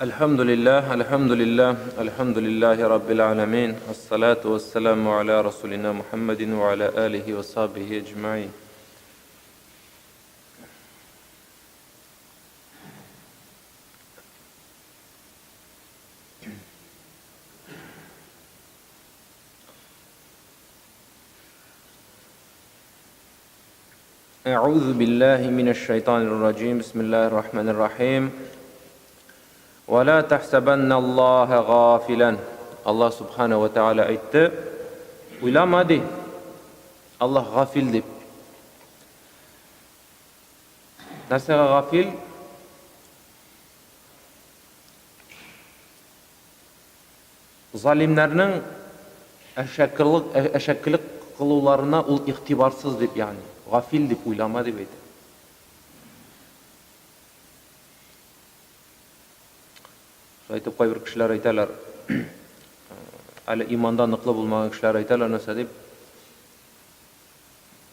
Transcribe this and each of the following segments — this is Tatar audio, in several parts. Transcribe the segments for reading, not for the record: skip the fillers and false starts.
Alhamdulillah, Rabbil Alamin, As-salatu was-salamu ala Rasulina Muhammadin wa ala alihi wa sahbihi ajma'in. أعوذ بالله من الشيطان الرجيم بسم الله الرحمن الرحيم ولا تحسبن الله غافلا Allah subhanahu wa ta'ala aytdi uylama de Allah gafil deb narsaga gafil zalimlarning ashakkilik qiluvlarına ul iqtibarsız deb yani gafil deb uylama deb aytdi. Aytib qo'y bir kishilar aytalar, hali iymondan niqli bo'lmagan kishilar aytalar narsa deb.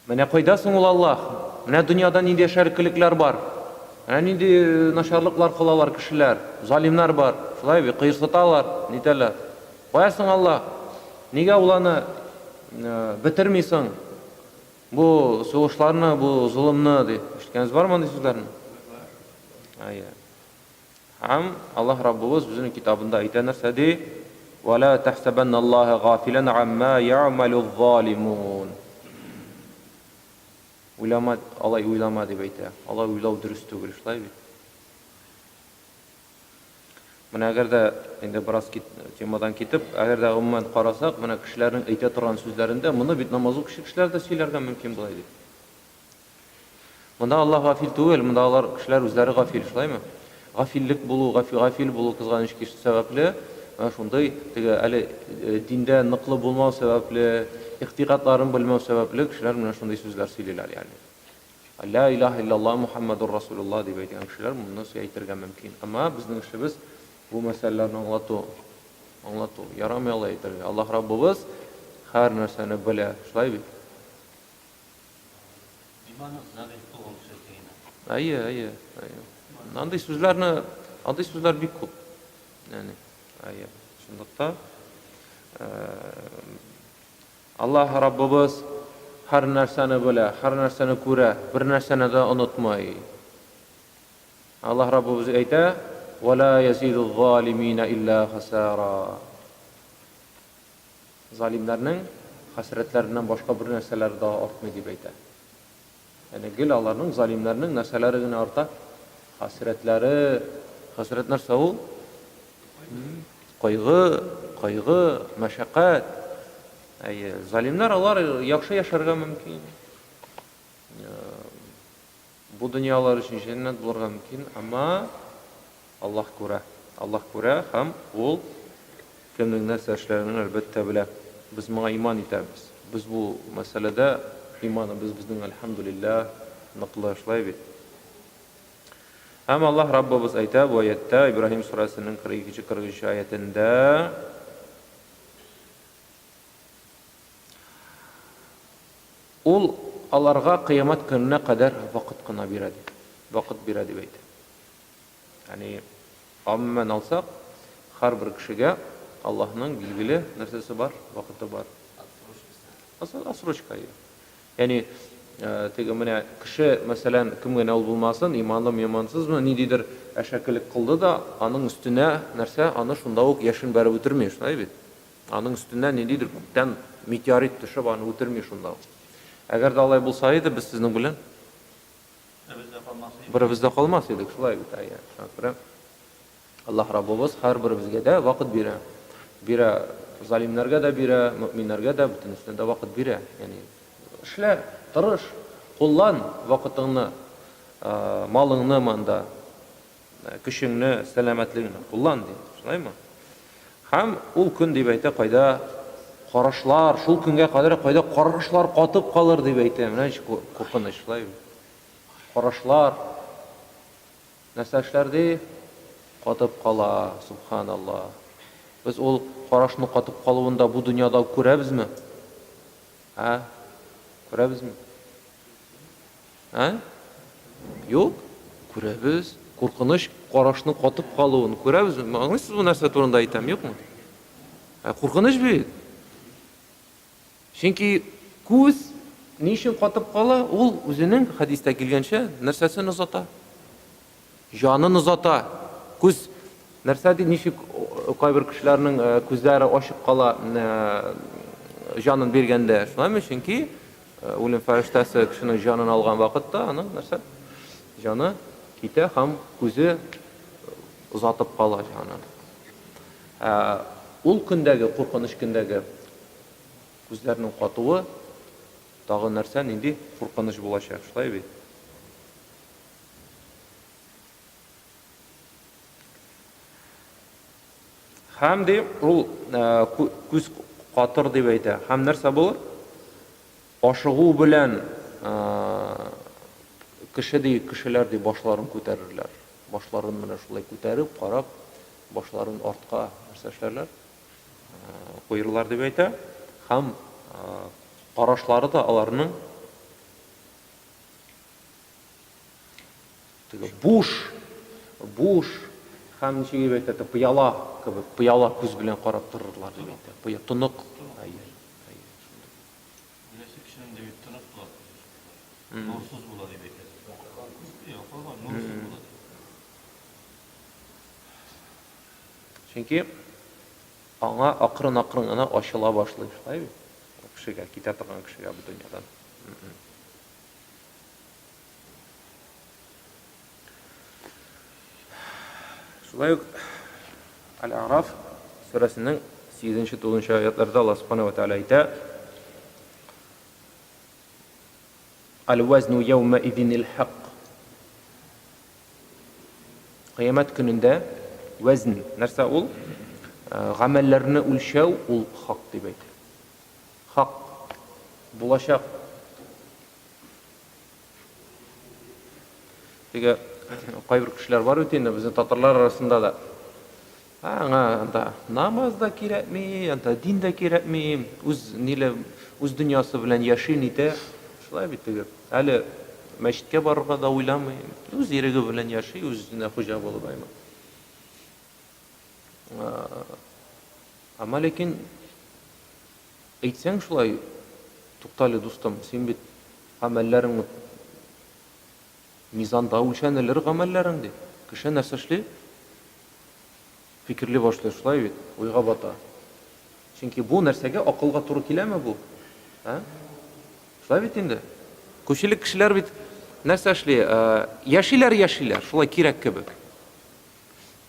Mana qo'ydasin ul Alloh. Mana dunyoda nindi sharikliklar bor. Mana nindi nasharliklar qilalar kishilar, zalimlar bor. Shulay bir qiyirsatalar, nitalar. Qo'yasin Alloh. Nega ularni bitirmaysan? Bu so'g'ishlarni, bu zulmni deb. Eshitganingiz bormi bunday so'zlarni? Ayya. Ham Allah Rabbimiz bizning kitobida aytgan narsa de va la tahsabanalloha ghafilan amma ya'maluz-zalimun. Uylama, Allah uylama deb aytadi. Allah uylav durust tugul, shulay. Mana agarda endi biroz temadan ketib, agarda umuman qarasak, mana kishilarning ayta turgan so'zlarida buni bit namoz o'qish kishilarda söylarga mumkin bo'ladi. Bunda Allah g'afil tugul, bunda ular kishilar o'zlari g'afil, shulaymı? Gafillik bulu, gafil bulu kızganış kişi sebeple, şunday ali dinde nıqlı bulma sebeple, ihtiqatların bilmem sebeple kişiler buna şunday sözler söylerler yani. La ilahe illallah Muhammedur Resulullah diye aytan kişiler bunu söyletirgen mümkün. Ama bizning işimiz bu meselelerini anlatı. Yaramay aytırgan. Allah Rabbimiz her narsani bile. Şulay bir. Ayya. Anday sözler bir ko'p. Yani ayya. Shundaqda Allah Rabbimiz har narsani bila, har narsani ko'ra, bir narsani da unutmay. Allah Rabbimiz ayta: "Va la yaziduz-zalimina illa khasara." Zalimlarning hasratlaridan boshqa bir narsalar da ortmaydi deb aytadi. Yani gül Allah'ның zalimlarning narsalaridan ortaq hasret narsa u? Qaygı, mashaqqat. Zalimlar ular yaxshi yasharga mumkin. Bu dunyolar uchun jannat bo'lurga mumkin, ammo Alloh ko'ra ham ul kimning narsa ishlarini albatta biladi. Biz bunga iymon etamiz. Biz bu masalada iymonimiz bizning alhamdulillah niqlashlaydi. Hem Allah Rabbimiz ayta bu oyatda İbrahim surasining 42-43 oyatida ul alarga qiyomat kununa qadar vaqt qina beradi. Vaqt beradi deb aytdi. Ya'ni umuman olsak har bir kishiga Allohning belgili narsasi bor, vaqti bor. Asrochka. Ya'ni mana kishi masalan kimga nol bo'lmasin, imonli iymonsiz nididir ashakkilik qildi da, aning ustuna narsa ana shunda o'q yashin berib o'tirmaydi, shunday. Aning ustuna nididir ko'kdan meteorit tushib, ani o'tirmaydi shunda. Agar da Alloh bo'lsa edi, biz sizning bilan birimizda qolmas edik, shulay bitay. Shunday. Allah Rabbimiz har birimizga da vaqt bera, zalimlarga da bera, mu'minlarga da butun ustida vaqt bera. Ya'ni ishla, tirish, qo'llan vaqtingni, malingni manda, kuchingni, salomatligingni qo'llan deydi. Shundaymi? Ham u kun deb ayta qo'yda qarashlar, shu kunga qadar qo'yda qarashlar qotib qolar deb ayta. Mana shu qo'rqinch shundaymi? Qarashlar nasashlarda qotib qola, subhanalloh. Biz ol qarashni qotib qoluvunda bu dunyoda ko'rabizmi? Ha? Ko'rabizmi? Ha? Yo'q, ko'ramiz. Куркыныч карашның катып калуын күрәбез. Аңлыйсыз бу нәрсә турында әйтәм, юкмы? Куркыныч бит. Чөнки күз ни өчен катып кала? Ул үзенең хадистә килгәнчә нәрсәсен узата? Җанын узата. Күз нәрсә ди, ничек кайбер кешеләрнең күзләре ачык кала җанын биргәндә? Шулаймы? Чөнки үлем фәрештәсе кешенең җанын алган вакытта аның нәрсә? Җаны китә һәм күзе узатып кала җанын. Ул көндәге, куркыныч көндәге күзләрнең катуы тагы нәрсә, нинди куркыныч булачак, шулай бит? Һәм ди, ул күз катыр дип әйтә. Һәм нәрсә булыр? Ашыгу белән кешеләр ди башларын күтәрерләр. Башларын менә шулай күтәреп, карап, башларын артка нәрсә эшләрләр? Куйырлар дип әйтә. Һәм карашлары да аларның буш һәм ничек дип әйтә, пыяла кебек, пыяла күз белән карап торырлар дип әйтә. Пыя тонык. Birisi kişinin de bir tırnak var. Nursuz buladı bekler. Yok ama nursuz buladı. Чөнки аңа акрын-акрын гына ачыла башлый, шулай бит? Кешегә, китә торган кешегә бу дөньядан. Шулай ук Ал-А'раф сүрәсенең 8-9 аятларда Аллаһ Субханаһу ва Тааля әйтә: Al-waznu yawma idhinil haqq. Кыямат көнендә вазн нәрсә ул? Гамәлләрне үлчәү ул хак дип әйтә. Хак булачак. Теге кайбер кешеләр бар бит инде безнең татарлар арасында да. Анда намаз да кирәкми, анда дин дә кирәкми, үз дөньясы белән яшин итә. Шулай бит теге. Әле мәчеткә барырга да уйламый, үз иреге белән яши, үзенә хуҗа булып аймы. Ама ләкин әйтсәң шулай, туктале дустым, син бит гамәлләрең мизанда үлчәнелер гамәлләрең ди. Кеше нәрсә эшли? Фикерли башлый, шулай бит, уйга бата. Чөнки бу нәрсәгә акылга туры киләме бу? Шулай бит инде. Күпчелек кешеләр бит нәрсә эшли? Яшиләр, шулай кирәк кебек.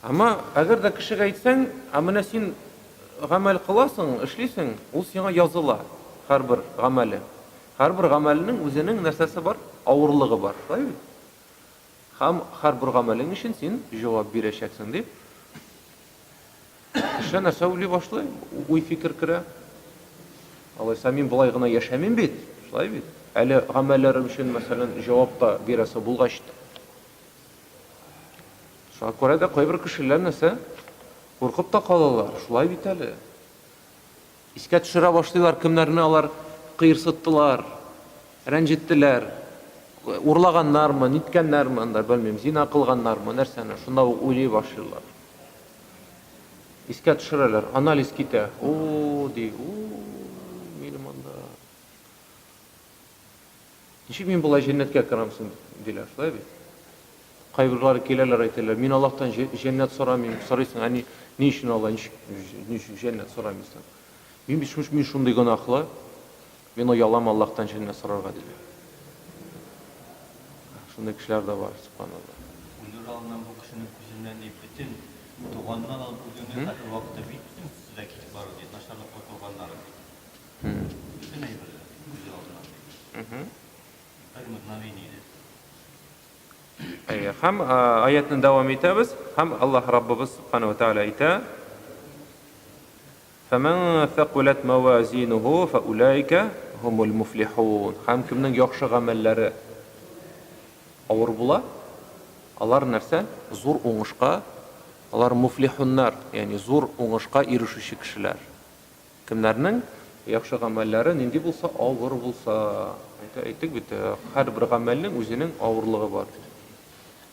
Ама әгәр дә кешегә әйтсәң, менә син гамәл кыласың, эшлисең, ул сиңа языла, һәрбер гамәле. Һәрбер гамәленең үзенең нәрсәсе бар, авырлыгы бар, шулай бит? Һәм һәрбер гамәлең өчен син җавап бирәчәксең дип. Кеше нәрсә уйлый башлый, уй фикер керә. Алайса мин болай гына яшәмим бит, шулай бит? Әле гамәлләрем өчен, мәсәлән, җавап та бирәсе булгач. Шуңа күрә дә кайбер кешеләр нәрсә куркып та калалар, шулай бит әле. Искә төшерә башлыйлар, кемнәрне алар кыерсыттылар, рәнҗеттеләр, урлаганнармы, ниткәннәрме, анда белмим, зина кылганнармы, нәрсәне, шунда уйлый башлыйлар. Искә төшерәләр, анализ китә. Минем анда. Ничек мин болай җәннәткә керәмсең диләр, шулай бит? Кайберләр киләләр, әйтәләр, мин Аллаһтан җәннәт сорамыйм, сорыйсың, ни өчен Алла ничек җәннәт сорамыйсың? Мин шундый гөнаһлы, мин оялам Аллаһтан җәннәт сорарга диләр. Шундый кешеләр дә бар, субханаллах. Өнер алыnan bu kişinin yüzünden deyip bütün doğandan alıp bugüne kadar vakti bütün size kitap var diye naşarlıkla doğanlar diye. Bütün eyvallah güzel alınan diye. Bir mutmainiydi. Һәм аятны дәвам итәбез. Һәм Аллаһ Раббыбыз Субханаһу ва Тааля әйтә: فَمَنْ ثَقُلَتْ مَوَازِينُهُ فَأُولَئِكَ هُمُ الْمُفْلِحُونَ. Һәм кемнең яхшы гамәлләре авыр була, алар нәрсә? Зур уңышка, алар муфлихуннар, ягъни зур уңышка ирешүче кешеләр. Кемнәрнең яхшы гамәлләре нинди булса, авыр булса, әйтик бит, һәрбер гамәлнең үзенең авырлыгы бар.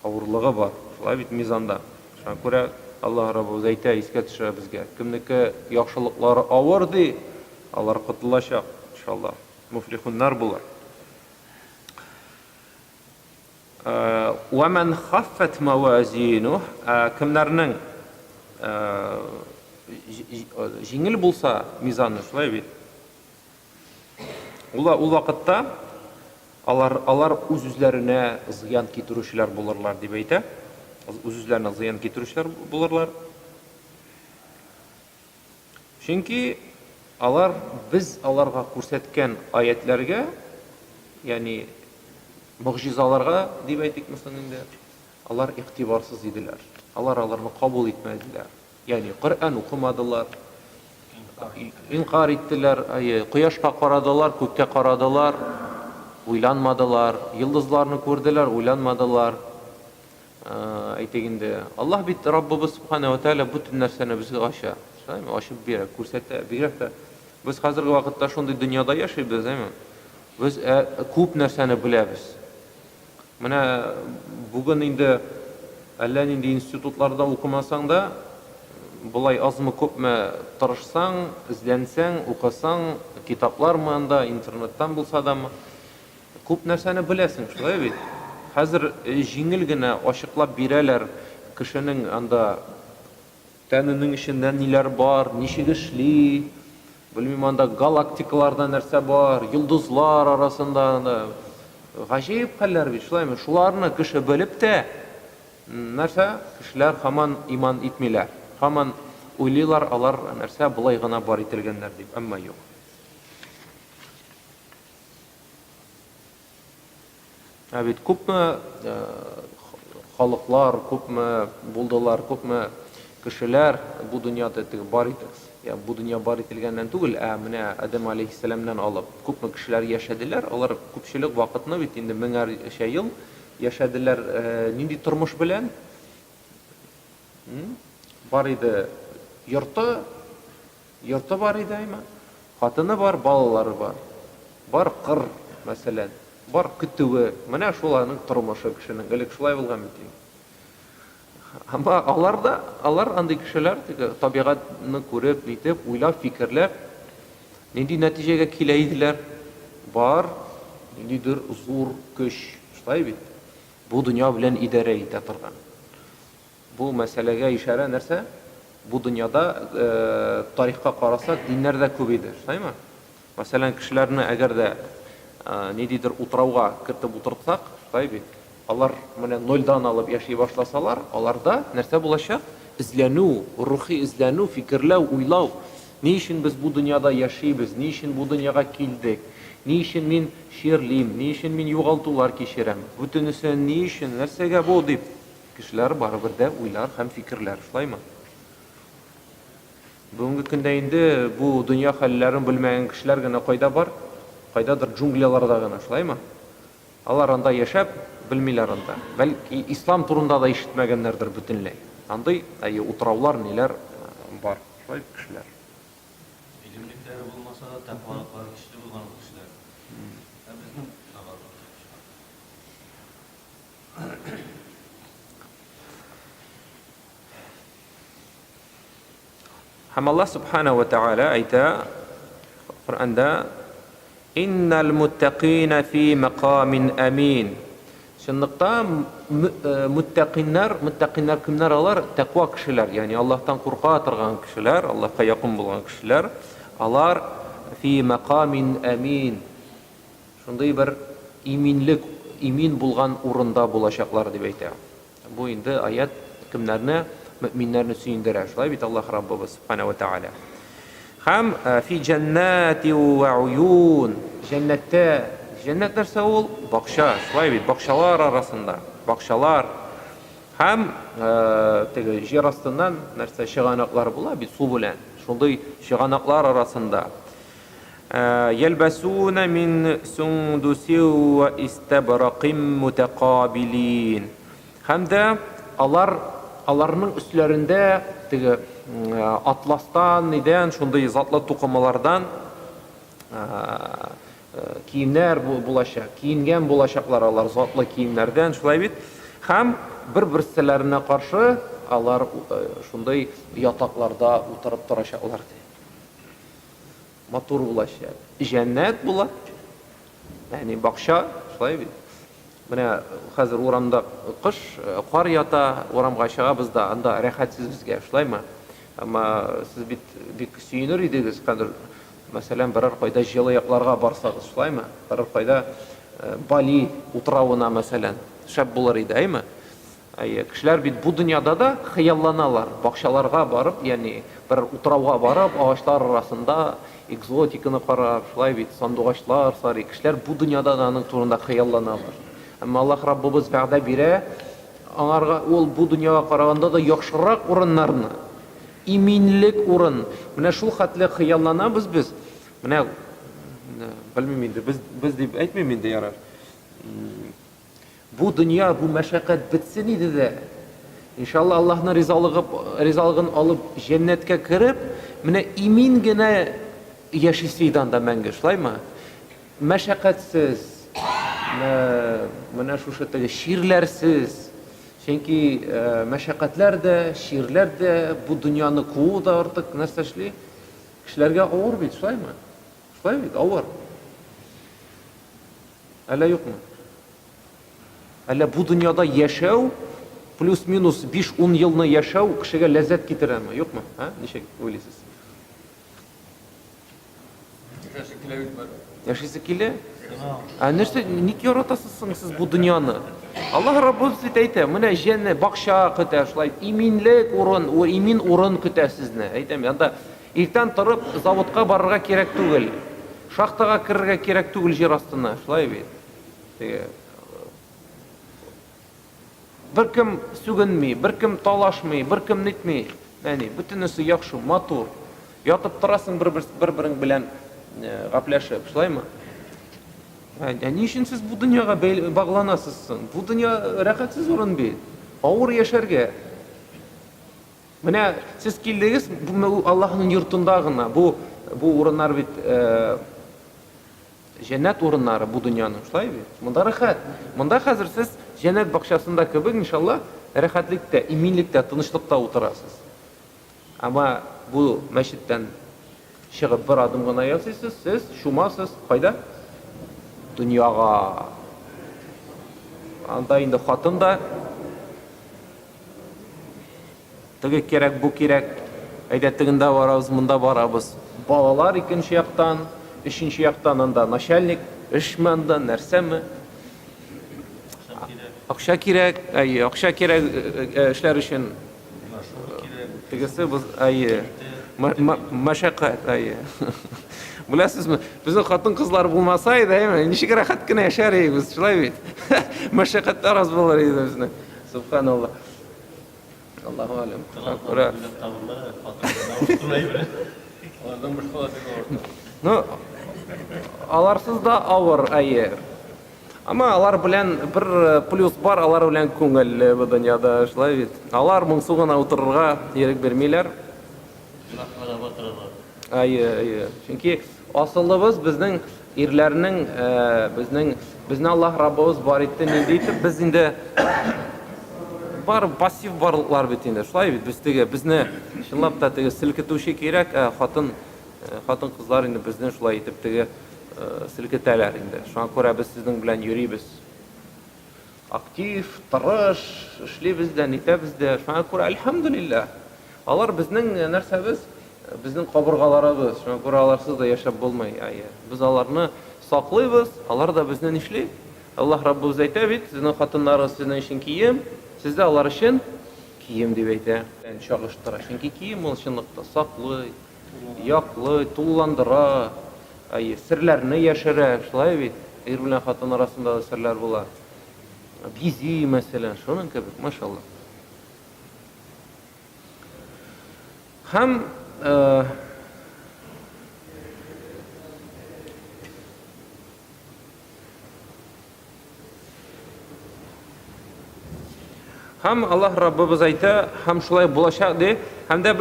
ауырлығы бар. Шулай бит мизанда. Шуңа күрә Аллаһ Раббыбыз әйтә, искә төшерә безгә. Кемнеке яхшылыклары авыр ди, алар котылачак, иншаллах. Муфлихуннар булар. ومن خفت موازينه кемнәрнең җиңел булса мизаны, шулай бит. Ул вакытта алар үз-үзләренә зыян китерүчеләр булырлар дип әйтә. Үз-үзләренә зыян китерүчеләр булырлар. Чөнки алар без аларга күрсәткән аятләргә, ягъни мөгъҗизаларга дип әйтик мисал инде, алар игътибарсыз иделәр. Алар аларны кабул итмәделәр. Ягъни Коръән укымадылар, инкар иттеләр, кояшка карадылар, күккә карадылар, уйланмадылар, йолдызларны күрделәр, уйланмадылар. Әйтик инде, Аллаһ бит Раббыбыз Субхана ва Тааля бүтән нәрсәне безгә ача. Ачып бирә, күрсәтә, бигрәк тә без хәзерге вакытта шундый дөньяда яшибез, әйме? Без күп нәрсәне беләбез. Менә бүген инде әллә нинди институтларда укымасаң да, булай азмы күпме тырышсаң, изләнсәң, укысаң, китаплар монда, интернеттан булса да, күп нәрсәне беләсең, шулай бит. Хәзер җиңел генә ачыклап бирәләр кешенең анда тәненең эчендә ниләр бар, ничек эшли, белмим анда галактикаларда нәрсә бар, йолдызлар арасында гаҗәеп хәлләр бит, шулаймы? Шуларны кеше белеп тә нәрсә, кешеләр һаман иман итмиләр. Һаман уйлыйлар, алар нәрсә булай гына бар ителгәннәр дип, әмма юк. Бит күпме халыклар, күпме булдылар, күпме кешеләр бу дөньяда бар итә. Бу дөнья бар ителгәннән түгел, менә Адәм алейхиссаламнан алып күпме кешеләр яшәделәр. Алар күпчелек вакытны бит инде меңәрчә ел яшәделәр. Нинди тормыш белән? Бар иде йорты бар иде, әйме? Хатыны бар, балалары бар. Бар кыр, мәсәлән, бар көтүе. Менә шуларның тормышы кешенең элек шулай булган бит. Ama алар андый кешеләр табигатьне күреп, нитеп, уйлап, фикерләп, нинди нәтиҗәгә килә иделәр? Бар, ниндидер зур көч, шулай бит. Бу дөнья белән идарә итә торган. Бу мәсьәләгә ишарә нәрсә? Бу дөньяда тарихка карасак, диннәр дә күп иде, шулаймы? Мәсәлән, кешеләрне әгәр дә ниндидер утрауга кертеп утыртсак, шулай бит. Алар менә нольдан алып яши башласалар, аларда нәрсә булачак? Изләнү, рухи изләнү, фикерләү, уйлау. Ни өчен без бу дөньяда яшибез? Ни өчен бу дөньяга килдек? Ни өчен мин ширлим? Ни өчен мин югалтулар кичерәм? Бүтүнесе ни өчен? Нәрсәгә бу дип кешеләр барыбер дә уйлар һәм фикерләр, шулаймы? Бүгенге көндә инде бу дөнья хәлләрен белмәгән кешеләр генә кайда бар? Кайдадыр джунглиларда гына, шулаймы? Алар анда яшәп белмиләр анда. Бәлки ислам турында да ишетмәгәннәрдер бөтенләй. Андый утраулар ниләр бар, шулай кешеләр. Илемлектәре булмаса да тәкъвалыклары көчле булган кешеләр. Безнең һәм Аллаһ Субхана ва Тааля әйтә Коръәндә: «Иннал муттақина фи мақамин амин». Шундыктан муттақиннар кемнәр алар? Тәкъва кешеләр, ягъни Аллаһтан курка торган кешеләр, Аллаһка якын булган кешеләр. Алар фи мақамин амин. Шундый бер имин булган урында булачаклар дип әйтә. Бу инде аят кемнәрне? Мөэминнәрне сөендерә. Шулай бит Аллаһ Раббыбыз Субхана ва Тааля. Һәм фи джаннати ва уюн. Җәннәт нәрсә ул? Бакча. Шулай бит, бакчалар арасында. Бакчалар. Һәм теге җир астыннан нәрсә чыганаклар була бит су белән. Шундый чыганаклар арасында. Ялбасуна мин сундуси ва истабрaqim мутaqabilin. Һәм дә аларның өсләрендә теге атластан, нидән, шундый затлы тукымалардан киемнәр булачак, киенгән булачаклар алар затлы киемнәрдән, шулай бит. Һәм бер-берсенә каршы алар шундай ятакларда утырып торачаклар. Матур булачак. Җәннәт була. Ягъни бакча, шулай бит. Менә хәзер урамда кыш, кар ята, урамга чыгабыз да, анда рәхәтсез безгә, шулаймы? Әмма сез бит бик сөенер идегез, хәзер мәсәлән берәр кайда җылы якларга барсагыз, шулаймы? Берәр кайда Бали утравына мәсәлән, шәп булыр иде, әйме? Кешеләр бит бу дөньяда да хыялланалар, бакчаларга барып, ягъни бер утрауга барып, агачлар арасында экзотиканы карап, шулай бит, сандугачлар сарый. Кешеләр бу дөньяда да аның турында хыялланалар. Әмма Аллаһ Раббыбыз вәгъдә бирә, аңарга ул бу дөньяга караганда да яхшырак урыннарны, иминлек урын. Менә шул хәтле хыялланабыз без. Менә белмим инде, без дип әйтмим инде ярар. Бу дөнья, бу мәшәкать бетсен иде дә. Иншалла Аллаһның ризалыгын алып җәннәткә кереп, менә имин генә яшисез анда мәңге, шулаймы? Мәшәкатьсез, менә шушы теге ширләрсез. Чөнки мәшәкатьләр дә, ширләр дә бу дөньяны куу да артык нәрсә эшли. Кешеләргә авыр бит, шулаймы? Шулай бит, авыр. Әллә юкмы? Әллә бу дөньяда яшәү плюс-минус 5-10 елны яшәү кешегә ләззәт китерәме, юкмы? Ничек уйлыйсыз? Яшисе килә? Нәрсә, ник яратасыз сез бу дөньяны? Аллаһ Раббыбыз әйтә, менә җәннәт, бакча көтә, шулай иминлек урын, имин урын көтә сезне. Әйтәм, анда иртән торып заводка барырга кирәк түгел. Шахтага кирергә кирәк түгел җир астына, шулай бит. Беркем сүгенми, беркем талашмый, беркем нитми. Яни, бөтенесе яхшы, матур. Ятып торасың бер-берең белән гапләшеп, шулаймы? Ни өчен сез бу дөньяга багланасыз? Бу дөнья рәхәтсез урын бит. Авыр яшәргә. Менә сез килдегез Аллаһның йортында гына. Бу урыннар бит җәннәт урыннары бу дөньяның, шулай бит. Монда рәхәт. Монда хәзер сез җәннәт бакчасында кебек, иншалла, рәхәтлектә, иминлектә, тынычлыкта утырасыз. Әмма бу мәчеттән чыгып бер адым гына ясыйсыз, сез шумасыз, кайда? Дөньяга. Анда инде хатын да теге кирәк, бу кирәк. Әйдә тегендә барабыз, монда барабыз. Балалар икенче яктан, өченче яктан анда начальник, эшме анда, нәрсәме? Акча кирәк, акча кирәк эшләр өчен. Тегесе без, мәшәкать, Беләсезме, безнең хатын-кызлар булмаса иде, ничек рәхәт кенә яшәр идек, шулай бит. Мәшәкатьләр аз булыр иде безнең. Субханаллах. Аллаһу алем. Ну, аларсыз да авыр, Ама алар белән бер плюс бар, алар белән күңелле бу дөньяда, шулай бит. Алар моңсу гына утырырга ирек бермиләр. Чөнки асылыбыз безнең ирләрнең, безнең Аллаһ Раббыбыз бар итте, нинди итеп, без инде бар пассив барлыклар бит инде, шулай бит. Без теге безне чынлап та теге селкетүче кирәк, хатын-кызлар инде безне шулай итеп теге селкетәләр инде. Шуңа күрә без сезнең белән йөрибез. Актив, тырыш, эшлибез дә, нитәбез дә. Шуңа күрә альхамдулиллах. Алар безнең нәрсәбез, безнең кабыргаларыбыз. Шуңа күрә аларсыз да яшәп булмый. Без аларны саклыйбыз, алар да безне нишли. Аллаһ Раббыбыз әйтә бит, сезнең хатыннарыгыз сезнең өчен кием, сез дә алар өчен кием дип әйтә. Чагыштыра. Чөнки кием ул чынлыкта саклый, яклый, тулыландыра. Серләрне яшерә, шулай бит. Ир белән хатын арасында серләр була. Бизи, мәсәлән, шуның кебек, машалла. Һәм Аллаһ Раббыбыз әйтә, һәм шулай булачак ди, һәм дә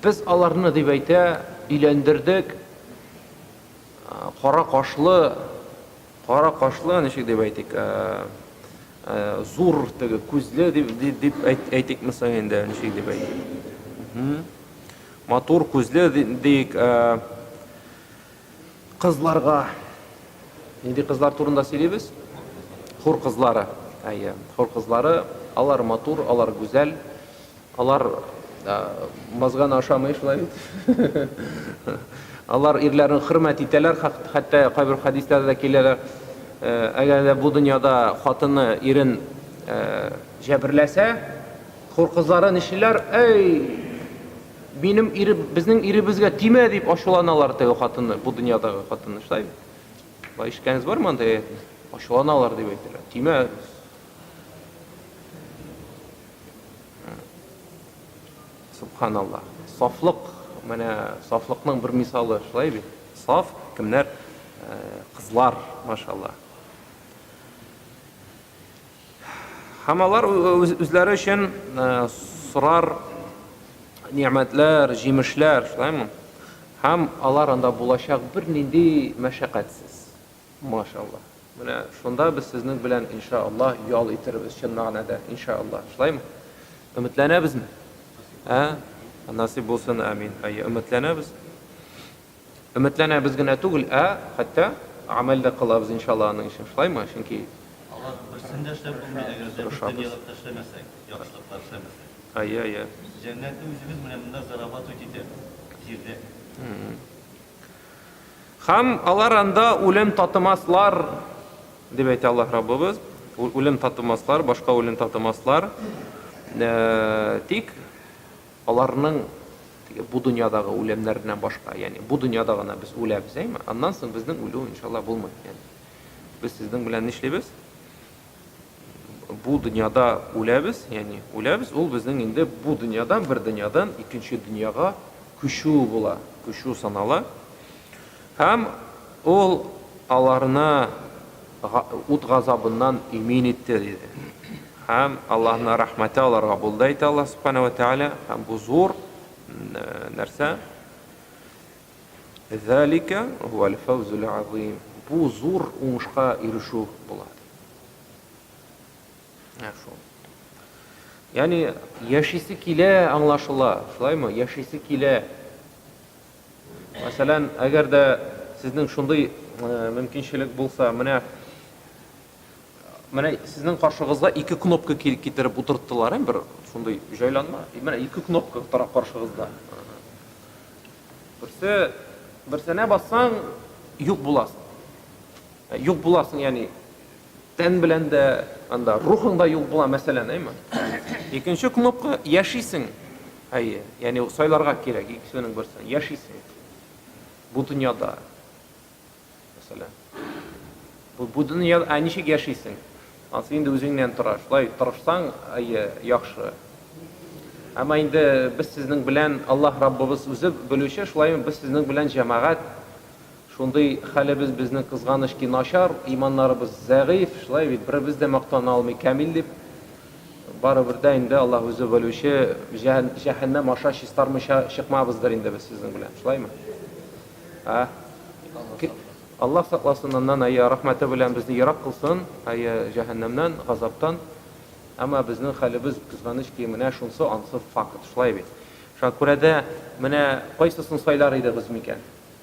без аларны дип әйтә, өйләндердек, кара Кара кашлы, ничек дип әйтик, зур теге күзле дип әйтик мисаң инде, ничек дип әйтик. Матур күзле дейик, кызларга. Нинди кызлар турында сөйлибез? Хур кызлары. Хур кызлары, алар матур, алар гүзәл, алар мазган ашамый шулай бит. Алар ирләрен хөрмәт итәләр, хәтта кайбер хадисләрдә киләләр. Әгәр дә бу дөньяда хатыны ирен җәберләсә, хур кызлары нишиләр? Эй, безнең иребезгә тимә дип ачуланалар теге хатынны, бу дөньядагы хатынны, шулай бит. Ишеткәнез бармы анда? Ачуланалар дип әйтәләр. Тимә. Субханаллах. Сафлык, менә сафлыкның бер мисалы, шулай бит. Саф кемнәр? Кызлар, машалла. Һәм алар үзләре өчен сорар ниъмәтләр, җимешләр, шулаймы? Һәм алар анда булачак бер нинди мәшәкатьсез. Машалла. Менә шунда без сезнең белән иншааллах ял итербез чын мәгънәдә, иншааллах. Шулаймы? Өметләнәбезме? Насип булсын, амин. Өметләнәбез. Өметләнәбез генә түгел, хәтта амәл дә кылабыз иншааллах аның өчен. Шулаймы? Чөнки Allah берсендә эшләп булмый, әгәр дә дөньялыкта эшләмәсәк, яхшылыклар эшләмәсәк. Җәннәтне үзебез менә монда зарабатывать итәбез, җирдә. Һәм алар анда үлем татымаслар дип әйтә Аллаһ Раббыбыз. Үлем татымаслар, башка үлем татымаслар. Тик аларның бу дөньядагы үлемнәреннән башка, ягъни бу дөньяда гына без үләбез, әйме? Аннан соң безнең үлү иншаллах булмый. Без сезнең белән нишлибез? Бу дөньяда үләбез, ягъни үләбез, ул безнең инде бу дөньядан бер дөньядан икенче дөньяга күчү була, күчү санала. Һәм ул аларны ут газабыннан имин итте диде. Һәм Аллаһның рәхмәте аларга булды әйтә Аллаһ субхана ва тааля. Һәм бу зур нәрсә. Залика хуа аль-фawzul азим. Бу зур уңышка ирешү була. Ягъни яшисе килә, аңлашыла, шулаймы? Яшисе килә. Мәсәлән, әгәр дә сезнең шундый мөмкинчелек булса, менә сезнең каршыгызга ике кнопка китереп утырттылар, бер шундый җайланма. Менә ике кнопка тора каршыгызда. Берсенә бассаң, юк буласың. Юк буласың, ягъни тән белән дә, анда рухың да юк була, мәсәлән, әйме? Икенче кнопка яшисең. Ягъни сайларга кирәк, икесенең берсен яшисең. Бу дөньяда. Мәсәлән. Бу дөньяда ничек яшисең? Ансы инде үзеңнән тора. Шулай тырышсаң, яхшы. Әмма инде без сезнең белән Аллаһ Раббыбыз үзе белүче, шулай без сезнең белән җәмәгать шундый хәлебез безнең кызганыч ки начар, иманнарыбыз зәгыйф, шулай бит беребез дә мактана алмый камил дип. Барыбер дә инде Аллаһ үзе белүче, җәһәннәм аша чистармыйча чыкмабыздыр инде без сезнең белән. Шулаймы? Аллаһ сакласын, аннан рәхмәте белән безне ерак кылсын, җәһәннәмнән, газаптан. Әмма безнең хәлебез кызганыч ки менә шунсы ансы факт, шулай бит. Шуңа күрә дә менә кайсысын сайлар идегез микән?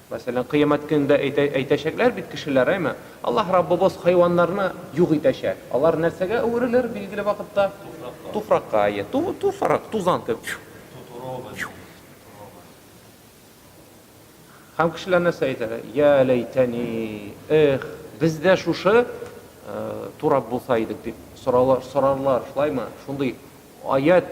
Мәсәлән, кыямәт көндә әйтәчәкләр бит кешеләр, әйме? Аллаһ Раббыбыз хайваннарны юк итәчәк. Алар нәрсәгә әверелер билгеле вакытта? Туфракка, туфрак, тузан кебек. Һәм кешеләр нәрсә әйтәләр? Я ләйтәни, бездә шушы турап булса идек дип сорарлар, шулаймы? Шундый аят,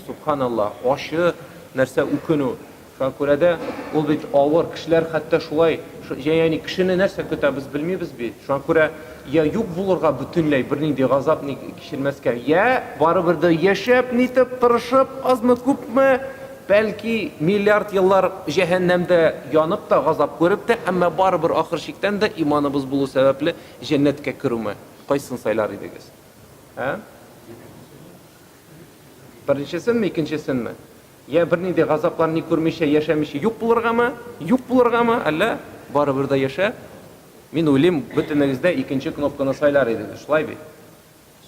субханаллах, ачы нәрсә үкенү. Шуңа күрә дә ул бит авыр кешеләр хәтта шулай, ягъни кешене нәрсә көтә без белмибез бит. Шуңа күрә я юк булырга бөтенләй бернинди газап кичермәскә, я барыбер дә яшәп, нитеп, тырышып, азмы күпме, бәлки миллиард еллар җәһәннәмдә янып та, газап күреп тә, әмма барыбер ахыр чиктән дә иманыбыз булу сәбәпле җәннәткә керүме. Кайсын сайлар идегез? Беренчесенме, икенчесенме? Я бернинди газапларны күрмичә яшәмичә юк булыргамы? Юк булыргамы? Әллә барыбер дә яшәп Мин уйлыйм, бөтенегездә икенче кнопканы сайлар идегез, шулай бит?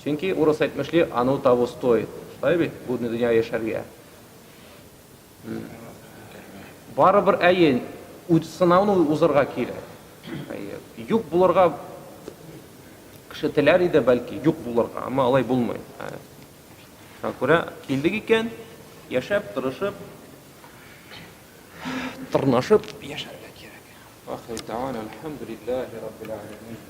Чөнки урыс әйтмешли, оно того стоит. Шулай бит? Бу дөнья яшәргә. Барыбер әйе, сынауны узырга кирәк. Юк булырга кеше теләр иде бәлки, юк булырга, әмма алай булмый. Шуңа күрә килдек икән, яшәп, тырышып, тырнашып яшәргә кирәк. Ахир дәвана, алхамдулиллаһи раббил алямин.